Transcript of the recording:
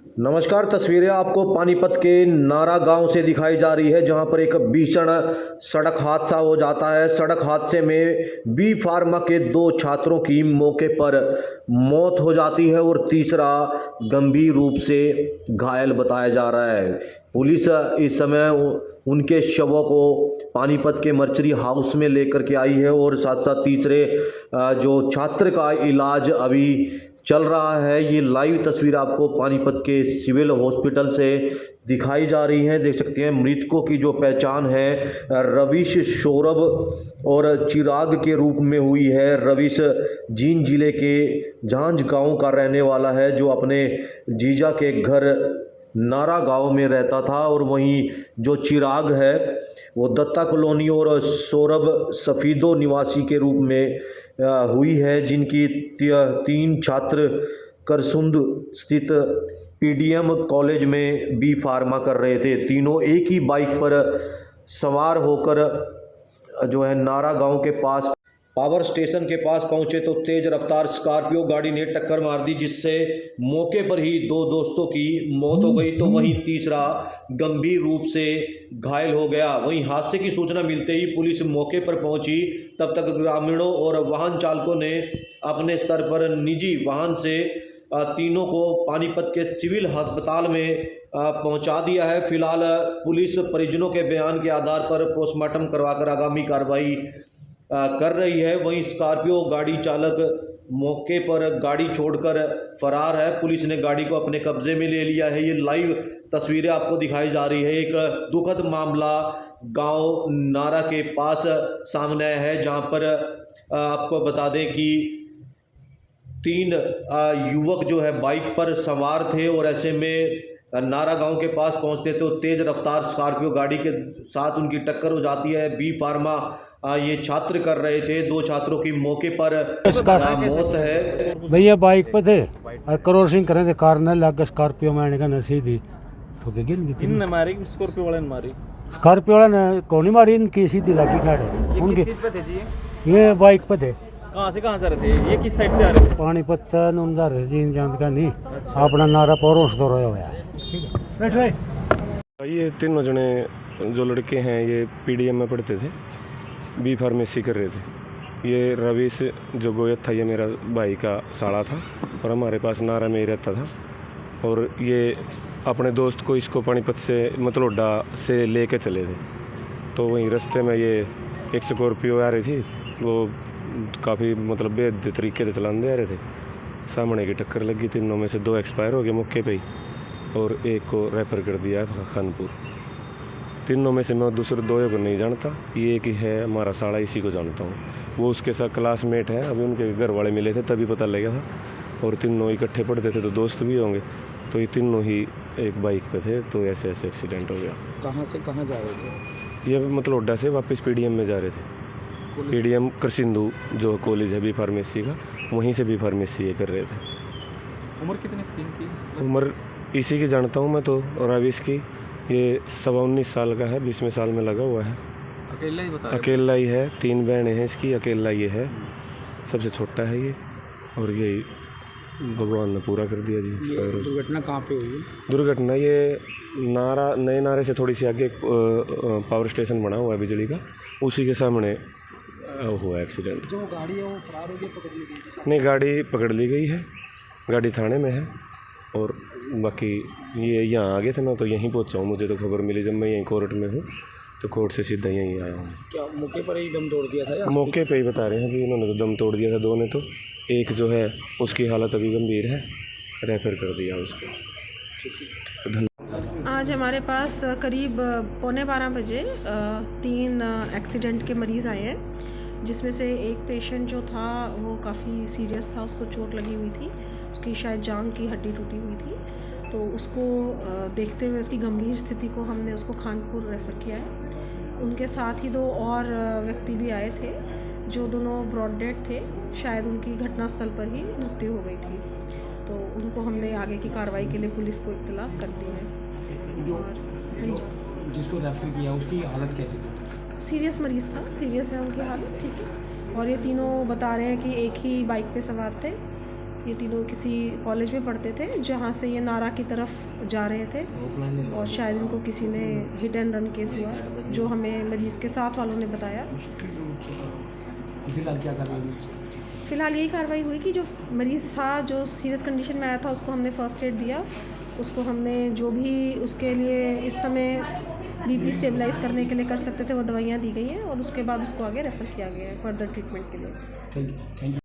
नमस्कार। तस्वीरें आपको पानीपत के नारा गांव से दिखाई जा रही है, जहां पर एक भीषण सड़क हादसा हो जाता है। सड़क हादसे में बी फार्मा के 2 छात्रों की मौके पर मौत हो जाती है और तीसरा गंभीर रूप से घायल बताया जा रहा है। पुलिस इस समय उनके शवों को पानीपत के मर्चरी हाउस में लेकर के आई है और साथ साथ तीसरे जो छात्र का इलाज अभी चल रहा है। ये लाइव तस्वीर आपको पानीपत के सिविल हॉस्पिटल से दिखाई जा रही है। देख सकते हैं मृतकों की जो पहचान है रविश, सौरभ और चिराग के रूप में हुई है। रविश जींद जिले के झांझ गांव का रहने वाला है, जो अपने जीजा के घर नारा गांव में रहता था, और वहीं जो चिराग है वो दत्ता कॉलोनी और सौरभ सफीदो निवासी के रूप में हुई है, जिनकी 3 छात्र करसुंद स्थित पीडीएम कॉलेज में बी फार्मा कर रहे थे। तीनों एक ही बाइक पर सवार होकर जो है नारा गांव के पास पावर स्टेशन के पास पहुंचे तो तेज रफ्तार स्कॉर्पियो गाड़ी ने टक्कर मार दी, जिससे मौके पर ही 2 दोस्तों की मौत हो गई, तो वहीं तीसरा गंभीर रूप से घायल हो गया। वहीं हादसे की सूचना मिलते ही पुलिस मौके पर पहुंची। तब तक ग्रामीणों और वाहन चालकों ने अपने स्तर पर निजी वाहन से तीनों को पानीपत के सिविल अस्पताल में पहुंचा दिया है। फिलहाल पुलिस परिजनों के बयान के आधार पर पोस्टमार्टम करवाकर आगामी कार्रवाई कर रही है। वहीं स्कॉर्पियो गाड़ी चालक मौके पर गाड़ी छोड़कर फरार है। पुलिस ने गाड़ी को अपने कब्जे में ले लिया है। ये लाइव तस्वीरें आपको दिखाई जा रही है। एक दुखद मामला गांव नारा के पास सामने आया है, जहां पर आपको बता दें कि 3 युवक जो है बाइक पर सवार थे और ऐसे में नारा गांव के पास पहुंचते तो तेज रफ्तार स्कॉर्पियो गाड़ी के साथ उनकी टक्कर हो जाती है। बी फार्मा ये छात्र कर रहे थे। 2 छात्रों की मौके पर मौत है। भैया बाइक पे थे और क्रॉसिंग कर रहे थे, कार न लग स्कॉर्पियो में का सीधी ठोके गिर तीन ने मारी, स्कॉर्पियो वाले ने मारी। स्कॉर्पियो वाला ने कौन मारी, इनकी सीधी लगी खड़े। उनके किस पे थे जी? ये बाइक पे थे। कहाँ से रहे थे? ये किस साइड से आ रहे थे? पानीपत नुमदार जीन जान का नहीं। अच्छा। अपना नारा परोस दो रहा है। बैठ भाई। ये 3 जने जो लड़के हैं ये पीडीएम में पढ़ते थे, बी फार्मेसी कर रहे थे। ये रविश जो गोयत था, ये मेरा भाई का साला था और हमारे पास नारा में ही रहता था। और ये अपने दोस्त को इसको पानीपत से मतलोडा से लेके चले थे, तो वहीं रास्ते में ये एक स्कॉर्पियो आ रही थी, वो काफ़ी मतलब बेहद तरीके से चलाने आ रहे थे। सामने की टक्कर लगी। तीनों में से 2 एक्सपायर हो गए मौके पे ही और एक को रेफर कर दिया है खानपुर। तीनों में से मैं दूसरे 2 को नहीं जानता, ये एक ही है हमारा साड़ा, इसी को जानता हूँ। वो उसके साथ क्लासमेट है। अभी उनके घर वाले मिले थे तभी पता लगा था, और तीनों इकट्ठे पढ़ते थे तो दोस्त भी होंगे। तो ये तीनों ही एक बाइक पे थे, तो ऐसे एक्सीडेंट हो गया। कहाँ से कहाँ जा रहे थे? ये मतलोडा से वापस पीडीएम में जा रहे थे। पीडीएम करसिंधु जो कॉलेज है बी फार्मेसी का, वहीं से बी फार्मेसी ये कर रहे थे। उम्र कितनी थी इनकी? उम्र इसी की जानता हूँ मैं तो, रविश की। ये 19 साल का है, 20वें साल में लगा हुआ है। अकेला ही बता रहे? अकेला ही है। 3 बहनें हैं इसकी, अकेला ये है, सबसे छोटा है ये। और यही भगवान ने पूरा कर दिया जी। दुर्घटना कहाँ पे हुई? दुर्घटना ये नए नारे से थोड़ी सी आगे एक पावर स्टेशन बना हुआ है बिजली का, उसी के सामने हुआ एक्सीडेंट। जो गाड़ी है वो फरार हो गई, पकड़ ली गई? नहीं, गाड़ी पकड़ ली गई है, गाड़ी थाने में है। और बाकी ये यहाँ आ गए थे, मैं तो यहीं पहुँचा हूँ। मुझे तो खबर मिली जब मैं यहीं कोर्ट में हूँ, तो कोर्ट से सीधा यहीं आया हूँ। क्या मौके पर ही दम तोड़ दिया था या? मौके पे ही बता रहे हैं जी, इन्होंने तो दम तोड़ दिया था 2 ने। तो एक जो है उसकी हालत अभी गंभीर है, रेफर कर दिया उसको। आज हमारे पास करीब 11:15 बजे 3 एक्सीडेंट के मरीज़ आए हैं, जिसमें से एक पेशेंट जो था वो काफ़ी सीरियस था, उसको चोट लगी हुई थी, उसकी शायद जांघ की हड्डी टूटी हुई थी। तो उसको देखते हुए उसकी गंभीर स्थिति को हमने उसको खानपुर रेफ़र किया है। उनके साथ ही 2 और व्यक्ति भी आए थे, जो दोनों ब्रॉड डेड थे। शायद उनकी घटनास्थल पर ही मृत्यु हो गई थी, तो उनको हमने आगे की कार्रवाई के लिए पुलिस को इत्तला कर दी है। और जिसको रेफर किया उसकी हालत कैसी थी? सीरियस मरीज़ था, सीरियस है उनकी हालत, ठीक है। और ये तीनों बता रहे हैं कि एक ही बाइक पे सवार थे ये तीनों किसी कॉलेज में पढ़ते थे जहाँ से ये नारा की तरफ जा रहे थे और शायद इनको किसी ने हिट एंड रन केस हुआ, जो हमें मरीज़ के साथ वालों ने बताया। फिलहाल क्या कार्रवाई हुई? फ़िलहाल यही कार्रवाई हुई कि जो मरीज़ था, जो सीरियस कंडीशन में आया था, उसको हमने फ़र्स्ट एड दिया। उसको हमने जो भी उसके लिए इस समय बीपी स्टेबलाइज़ करने के लिए कर सकते थे वो दवाइयाँ दी गई हैं और उसके बाद उसको आगे रेफ़र किया गया है फर्दर ट्रीटमेंट के लिए। Thank you.